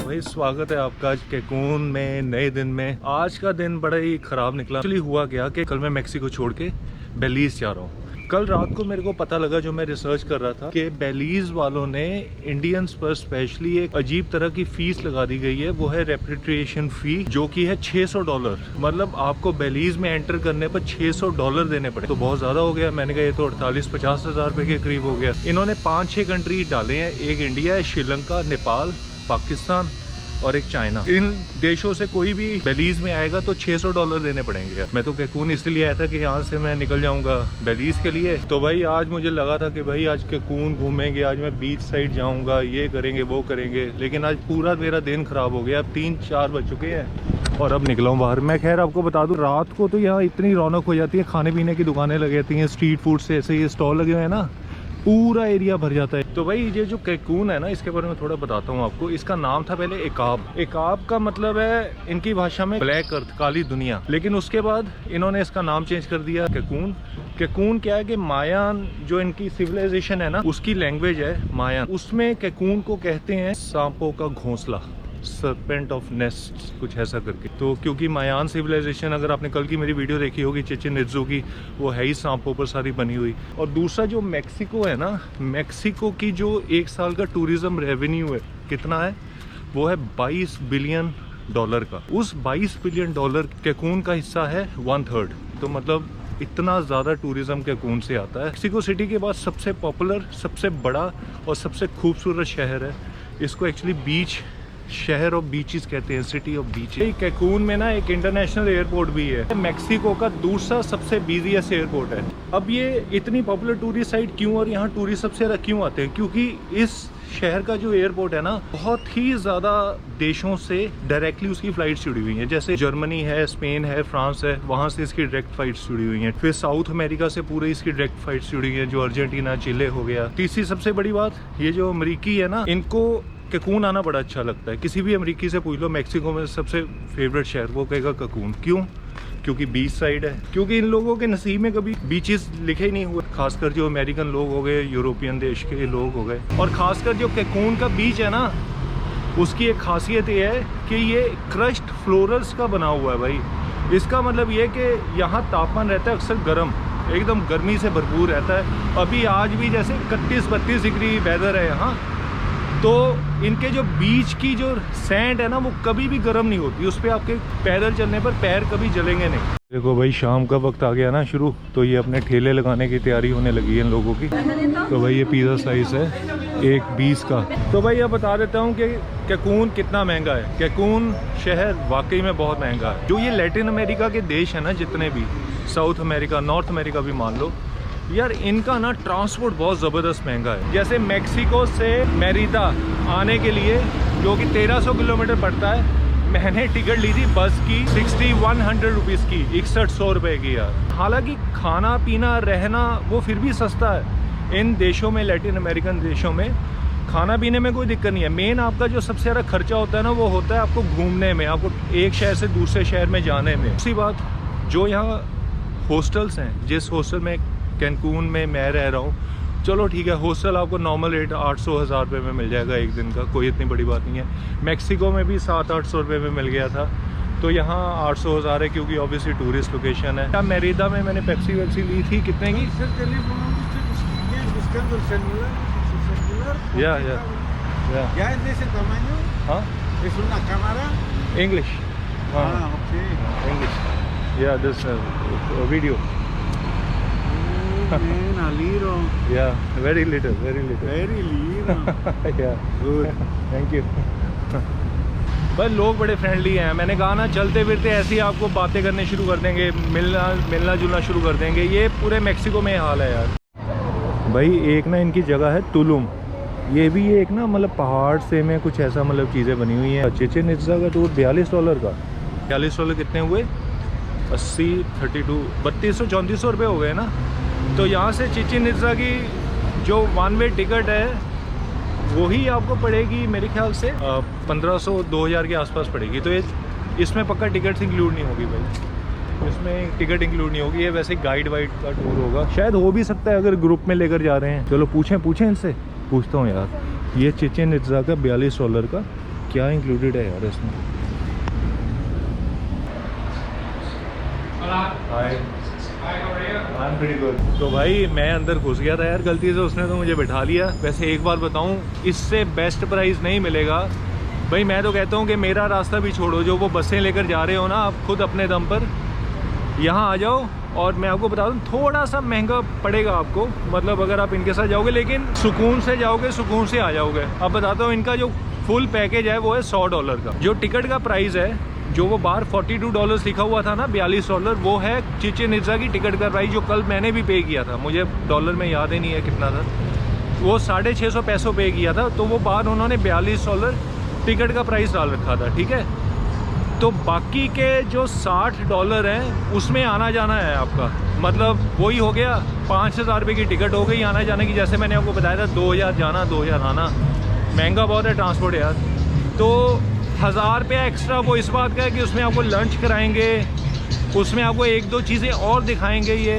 भाई स्वागत है आपका आज कैकून में नए दिन में। आज का दिन बड़ा ही खराब निकला। एक्चुअली हुआ क्या कि कल मैं मेक्सिको छोड़ के बेलीज जा रहा हूँ। कल रात को मेरे को पता लगा, जो मैं रिसर्च कर रहा था, कि बेलीज वालों ने इंडियंस पर स्पेशली एक अजीब तरह की फीस लगा दी गई है। वो है रेपेट्रिएशन फी, जो कि है $600। मतलब आपको बेलीज में एंटर करने पर $600 देने पड़े। तो बहुत ज्यादा हो गया। मैंने कहा ये तो 48-50 हज़ार रुपए के करीब हो गया। इन्होंने 5-6 कंट्री डाले हैं। एक इंडिया है, श्रीलंका, नेपाल, पाकिस्तान और एक चाइना। इन देशों से कोई भी बेलीज में आएगा तो $600 देने पड़ेंगे। मैं तो कैकून इसलिए आया था कि यहाँ से मैं निकल जाऊंगा बेलीज के लिए। तो भाई आज मुझे लगा था कि भाई आज कैकून घूमेंगे, आज मैं बीच साइड जाऊंगा, ये करेंगे वो करेंगे, लेकिन आज पूरा मेरा दिन खराब हो गया। अब 3-4 बज चुके हैं और अब निकला हूँ बाहर। मैं खैर आपको बता दूं, रात को तो यहाँ इतनी रौनक हो जाती है, खाने पीने की दुकानें लगी जाती हैं, स्ट्रीट फूड से ऐसे ये स्टॉल लगे हुए हैं ना, पूरा एरिया भर जाता है। तो भाई ये जो कैकून है ना, इसके बारे में थोड़ा बताता हूँ आपको। इसका नाम था पहले एकाब। एकाब का मतलब है इनकी भाषा में ब्लैक अर्थ, काली दुनिया। लेकिन उसके बाद इन्होंने इसका नाम चेंज कर दिया कैकून। कैकून क्या है कि मायान जो इनकी सिविलाइजेशन है ना, उसकी लैंग्वेज है मायान। उसमें कैकून को कहते हैं सांपों का घोंसला, सर्पेंट ऑफ नेस्ट, कुछ ऐसा करके। तो क्योंकि मायान सिविलाइजेशन, अगर आपने कल की मेरी वीडियो देखी होगी चिचिन इट्ज़ू की, वो है ही सांपों पर सारी बनी हुई। और दूसरा जो मैक्सिको है ना, मैक्सिको की जो 1 साल का टूरिज्म रेवेन्यू है, कितना है, वो है $22 बिलियन का। उस $22 बिलियन कैकून का हिस्सा है 1/3। तो मतलब इतना ज़्यादा टूरिज्म कैकून से आता है। मैक्सिको सिटी के बाद सबसे पॉपुलर, सबसे बड़ा और सबसे खूबसूरत शहर है। इसको एक्चुअली बीच शहर ऑफ बीचेस कहते हैं, सिटी ऑफ बीचेस। कैकून में ना एक इंटरनेशनल एयरपोर्ट भी है। मैक्सिको का दूसरा सबसे बिजीएस्ट एयरपोर्ट है। अब ये इतनी पॉपुलर टूरिस्ट साइट क्यों, और यहाँ टूरिस्ट सबसे ज़्यादा क्यों आते हैं? क्योंकि इस शहर का जो एयरपोर्ट है ना, बहुत ही ज़्यादा देशों से डायरेक्टली उसकी फ्लाइट्स जुड़ी हुई हैं। जैसे जर्मनी है, स्पेन है, फ्रांस है, वहाँ से इसकी डायरेक्ट फ्लाइट्स जुड़ी हुई हैं। फिर साउथ अमेरिका से पूरे इसकी डायरेक्ट फ्लाइट्स जुड़ी हुई हैं, जो अर्जेंटीना, चिले हो गया। तीसरी सबसे बड़ी बात, ये जो अमरीकी है ना, इनको कैकून आना बड़ा अच्छा लगता है। किसी भी अमरीकी से पूछ लो मैक्सिको में सबसे फेवरेट शहर, वो कहेगा कैकून। क्यों? क्योंकि बीच साइड है। क्योंकि इन लोगों के नसीब में कभी बीचेस लिखे ही नहीं हुए, खासकर जो अमेरिकन लोग हो गए, यूरोपियन देश के लोग हो गए। और खासकर जो कैकून का बीच है ना, उसकी एक खासियत ये है कि ये क्रश्ड फ्लोरल्स का बना हुआ है भाई। इसका मतलब ये कि यहाँ तापमान रहता है अक्सर गर्म, एकदम गर्मी से भरपूर रहता है। अभी आज भी जैसे 31-32 डिग्री वेदर है यहाँ, तो इनके जो बीच की जो सैंड है ना, वो कभी भी गर्म नहीं होती। उस पर आपके पैदल चलने पर पैर कभी जलेंगे नहीं। देखो भाई, शाम का वक्त आ गया ना शुरू, तो ये अपने ठेले लगाने की तैयारी होने लगी है इन लोगों की। तो भाई ये पिज़्ज़ा स्लाइस है, एक 20 का। तो भाई अब बता देता हूँ कि कैकून कितना महंगा है। कैकून शहर वाकई में बहुत महंगा है। जो ये लैटिन अमेरिका के देश है ना, जितने भी, साउथ अमेरिका, नॉर्थ अमेरिका भी मान लो यार, इनका ना ट्रांसपोर्ट बहुत ज़बरदस्त महंगा है। जैसे मैक्सिको से मेरिदा आने के लिए, जो कि 1300 किलोमीटर पड़ता है, मैंने टिकट ली थी बस की 6100 रुपीज़ की, 6100 रुपये की यार। हालांकि खाना पीना रहना वो फिर भी सस्ता है इन देशों में, लैटिन अमेरिकन देशों में खाना पीने में कोई दिक्कत नहीं है। मेन आपका जो सबसे ज़्यादा खर्चा होता है ना, वो होता है आपको घूमने में, आपको एक शहर से दूसरे शहर में जाने में। दूसरी बात, जो यहाँ हॉस्टल्स हैं, जिस हॉस्टल में कैकून में मैं रह रहा हूँ, चलो ठीक है, हॉस्टल आपको नॉर्मल रेट 800-1000 रुपये में मिल जाएगा एक दिन का, कोई इतनी बड़ी बात नहीं है। मैक्सिको में भी 700-800 रुपये में मिल गया था। तो यहाँ 800-1000 है, क्योंकि ऑब्वियसली टूरिस्ट लोकेशन है। मेरिदा में मैंने पेप्सी वेप्सी ली थी, कितने की? या हाँ, इंग्लिश, हाँ इंग्लिश, या this video. Man, a little. Yeah, very little. Very little. Yeah. Good. Thank you. बस लोग बड़े फ्रेंडली हैं। मैंने कहा ना, चलते फिरते ऐसे ही आपको बातें करने शुरू कर देंगे, मिलना जुलना शुरू कर देंगे। ये पूरे मैक्सिको में हाल है यार। भाई एक ना इनकी जगह है तुलुम, ये भी एक ना मतलब पहाड़ से में कुछ ऐसा मतलब चीज़ें बनी हुई हैं। चिचिन इट्ज़ा का टूर $42 का। $42 कितने हुए? 80, 32, 3200-3400 रुपये हो गए ना। तो यहाँ से चिचिन इट्ज़ा की जो 1 वे टिकट है, वही आपको पड़ेगी मेरे ख्याल से 1500-2000 के आसपास पड़ेगी। तो ये इसमें पक्का टिकट्स इंक्लूड नहीं होगी भाई, इसमें टिकट इंक्लूड नहीं होगी। ये वैसे गाइड वाइड का टूर होगा, शायद हो भी सकता है अगर ग्रुप में लेकर जा रहे हैं। चलो पूछें इनसे, पूछता हूँ यार। ये चिचिन इट्ज़ा का $42 का क्या इंक्लूडेड है यार इसमें? तो भाई मैं अंदर घुस गया था यार गलती से, उसने तो मुझे बिठा लिया। वैसे एक बात बताऊं, इससे बेस्ट प्राइस नहीं मिलेगा भाई। मैं तो कहता हूं कि मेरा रास्ता भी छोड़ो, जो वो बसें लेकर जा रहे हो ना आप खुद अपने दम पर यहाँ आ जाओ। और मैं आपको बता दूं थोड़ा सा महंगा पड़ेगा आपको, मतलब अगर आप इनके साथ जाओगे, लेकिन सुकून से जाओगे, सुकून से आ जाओगे। अब बताता हूँ, इनका जो फुल पैकेज है वो है $100 का। जो टिकट का प्राइस है, जो वो बाहर $42 लिखा हुआ था ना, $42, वो है चिचेन इट्ज़ा की टिकट का प्राइस, जो कल मैंने भी पे किया था। मुझे डॉलर में याद ही नहीं है कितना था, वो 650 पैसों पे किया था। तो वो बाहर उन्होंने $42 टिकट का प्राइस डाल रखा था, ठीक है। तो बाकी के जो $60 हैं उसमें आना जाना है आपका, मतलब वही हो गया 5000 रुपये की टिकट हो गई आना जाने की। जैसे मैंने आपको बताया था 2000 जाना 2000 आना, महंगा बहुत है ट्रांसपोर्ट यार। तो 1000 रुपया एक्स्ट्रा वो इस बात का है कि उसमें आपको लंच कराएंगे, उसमें आपको 1-2 चीज़ें और दिखाएंगे। ये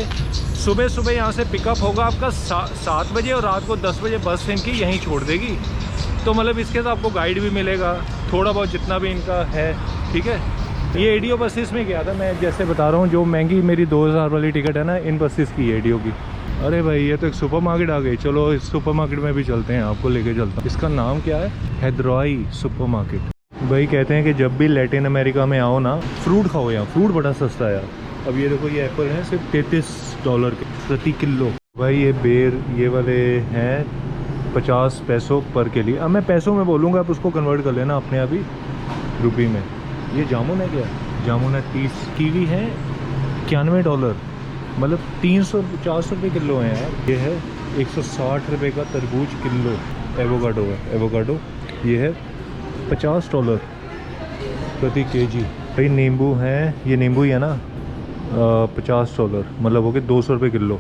सुबह सुबह यहाँ से पिकअप होगा आपका 7 बजे और रात को 10 बजे बस इनकी यहीं छोड़ देगी। तो मतलब इसके साथ आपको गाइड भी मिलेगा, थोड़ा बहुत जितना भी इनका है, ठीक है। ये एडीओ बसेस में गया था मैं, जैसे बता रहा हूँ, जो महंगी मेरी 2000 वाली टिकट है ना, इन बसेस की एडीओ की। अरे भाई ये तो एक सुपरमार्केट आ गई, चलो इस सुपरमार्केट में भी चलते हैं, आपको लेके चलता हूँ। इसका नाम क्या है? हैदराई सुपरमार्केट। भाई कहते हैं कि जब भी लैटिन अमेरिका में आओ ना, फ्रूट खाओ, यहाँ फ्रूट बड़ा सस्ता है यार। अब ये देखो, ये एप्पल है सिर्फ $33 के प्रति किलो। भाई ये बेर ये वाले हैं 50 पैसों पर के लिए। अब मैं पैसों में बोलूँगा, आप उसको कन्वर्ट कर लेना अपने अभी रुपये में। ये जामुन है क्या? जामुन है 30। कीवी है $91, मतलब 300-400 रुपये किलो है यार। ये है 160 रुपये का तरबूज किलो। एवोकाडो है, एवोकाडो ये है $50 प्रति केजी। भाई नींबू है, ये नींबू ही है ना, $50, मतलब हो गए 200 रुपये किलो।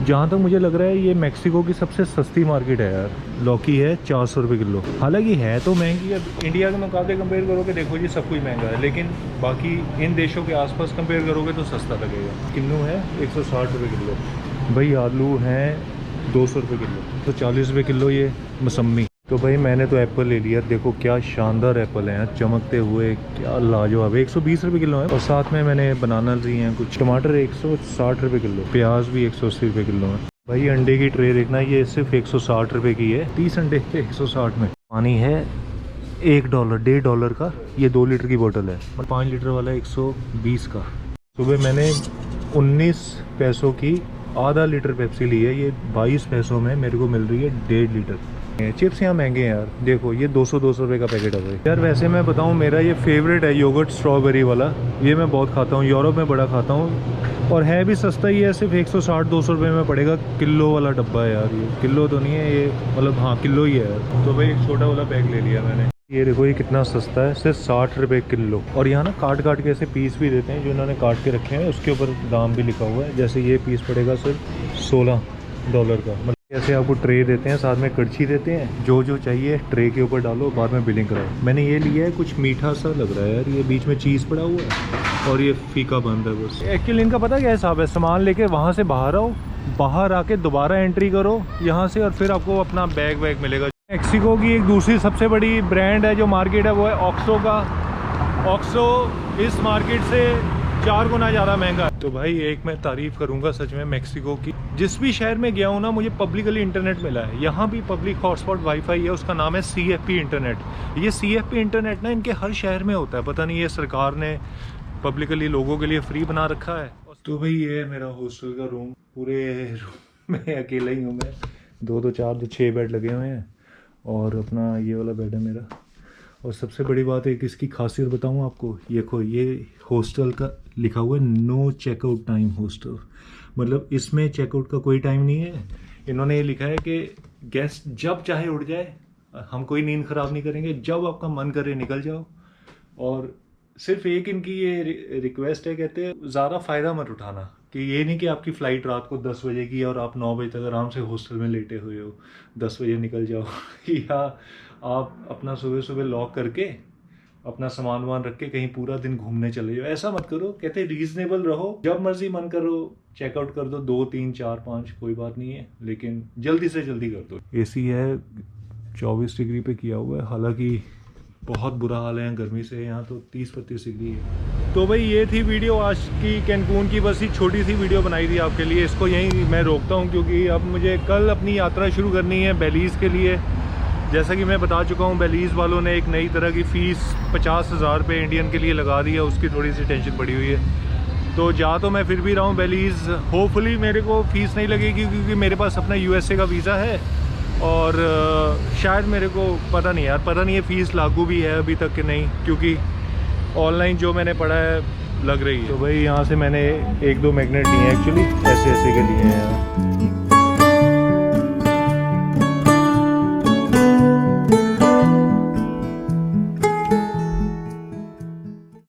जहाँ तक मुझे लग रहा है ये मेक्सिको की सबसे सस्ती मार्केट है यार। लौकी है 400 रुपये किलो। हालांकि है तो महंगी है, इंडिया के मुकाबले कंपेयर करोगे, देखो जी सब कुछ महंगा है, लेकिन बाकी इन देशों के आसपास कंपेयर करोगे तो सस्ता लगेगा। किन्नू है 160 रुपये किलो। भाई आलू हैं 200 रुपये किलो। तो 40 रुपये किलो ये मौसम्मी। तो भाई मैंने तो एप्पल ले लिया, देखो क्या शानदार एप्पल है यार, चमकते हुए, क्या लाजवाब। 120 रुपये किलो है। और साथ में मैंने बनाना ली हैं कुछ। टमाटर 160 रुपये किलो। प्याज भी 180 रुपये किलो है। भाई अंडे की ट्रे देखना, ये सिर्फ 160 रुपये की है, 30 अंडे 160 में। पानी है $1.5 का, ये 2 लीटर की बोतल है, 5 लीटर वाला 120 का। सुबह मैंने 19 पैसों की आधा लीटर पेप्सी ली है, ये 22 पैसों में मेरे को मिल रही है 1.5 लीटर। चिप्स यहाँ महंगे हैं यार, देखो ये 200 रुपये का पैकेट है भाई। यार वैसे मैं बताऊँ, मेरा ये फेवरेट है योगर्ट स्ट्रॉबेरी वाला, ये मैं बहुत खाता हूँ, यूरोप में बड़ा खाता हूँ, और है भी सस्ता ही है, सिर्फ 160-200 रुपये में पड़ेगा। किलो वाला डब्बा है यार, ये किलो तो नहीं है ये, मतलब हाँ किलो ही है यार। तो भाई एक छोटा वाला पैक ले लिया मैंने। ये देखो ये कितना सस्ता है, सिर्फ 60 रुपये किलो। और यहाँ ना काट काट के ऐसे पीस भी देते हैं, जो इन्होंने काट के रखे हैं उसके ऊपर दाम भी लिखा हुआ है। जैसे ये पीस पड़ेगा सिर्फ $16 का। मतलब ऐसे आपको ट्रे देते हैं, साथ में कड़छी देते हैं, जो जो चाहिए ट्रे के ऊपर डालो, बाद में बिलिंग कराओ। मैंने ये लिया है, कुछ मीठा सा लग रहा है यार, ये बीच में चीज़ पड़ा हुआ है और ये फीका बंद है बस। एक्चुअली इनका पता क्या हिसाब है, सामान लेके वहाँ से बाहर आओ, बाहर आके दोबारा एंट्री करो यहाँ से, और फिर आपको अपना बैग वैग मिलेगा। मेक्सिको की एक दूसरी सबसे बड़ी ब्रांड है जो मार्केट है, वो है ऑक्सो का। ऑक्सो इस मार्केट से 4 गुना ज़्यादा महंगा है। तो भाई एक मैं तारीफ़ करूँगा सच में मेक्सिको की, जिस भी शहर में गया हूँ ना, मुझे पब्लिकली इंटरनेट मिला है। यहाँ भी पब्लिक हॉटस्पॉट वाईफाई है, उसका नाम है CFP इंटरनेट। ये CFP इंटरनेट ना इनके हर शहर में होता है, पता नहीं ये सरकार ने पब्लिकली लोगों के लिए फ्री बना रखा है। तो भाई ये है मेरा हॉस्टल का रूम, पूरे रूम में अकेला ही हूँ मैं। 6 बेड लगे हुए हैं, और अपना ये वाला बेड है मेरा। और सबसे बड़ी बात है कि इसकी खासियत बताऊं आपको, देखो ये हॉस्टल का लिखा हुआ है नो चेकआउट टाइम हॉस्टल, मतलब इसमें चेकआउट का कोई टाइम नहीं है। इन्होंने ये लिखा है कि गेस्ट जब चाहे उठ जाए, हम कोई नींद ख़राब नहीं करेंगे, जब आपका मन करे निकल जाओ। और सिर्फ एक इनकी ये रिक्वेस्ट है, कहते हैं ज़्यादा फ़ायदा मत उठाना, कि ये नहीं कि आपकी फ़्लाइट रात को 10 बजे की और आप 9 बजे तक आराम से हॉस्टल में लेटे हुए हो, 10 बजे निकल जाओ या आप अपना सुबह सुबह लॉक करके अपना सामान वामान रख के कहीं पूरा दिन घूमने चले जाओ। ऐसा मत करो, कहते रीजनेबल रहो, जब मर्जी मन करो चेकआउट कर दो, 2, 3, 4, 5 कोई बात नहीं है, लेकिन जल्दी से जल्दी कर दो। AC है 24 डिग्री पे किया हुआ है, हालांकि बहुत बुरा हाल है गर्मी से, यहाँ तो 30-32 डिग्री है। तो भाई ये थी वीडियो आज की कैनकून की, बस ही छोटी सी वीडियो बनाई थी आपके लिए। इसको यहीं मैं रोकता हूँ क्योंकि अब मुझे कल अपनी यात्रा शुरू करनी है बेलीज़ के लिए। जैसा कि मैं बता चुका हूँ, बेलीज़ वालों ने एक नई तरह की फ़ीस 50,000 रुपये इंडियन के लिए लगा दी है, उसकी थोड़ी सी टेंशन पड़ी हुई है। तो जा तो मैं फिर भी रहा हूँ बेलीज़, होपफुली मेरे को फ़ीस नहीं लगेगी क्योंकि मेरे पास अपना USA का वीज़ा है और शायद मेरे को पता नहीं यार, पता नहीं है फ़ीस लागू भी है अभी तक कि नहीं, क्योंकि ऑनलाइन जो मैंने पढ़ा है लग रही है। तो भाई यहाँ से मैंने 1-2 मैग्नेट लिए हैं एक्चुअली, ऐसे के लिए हैं।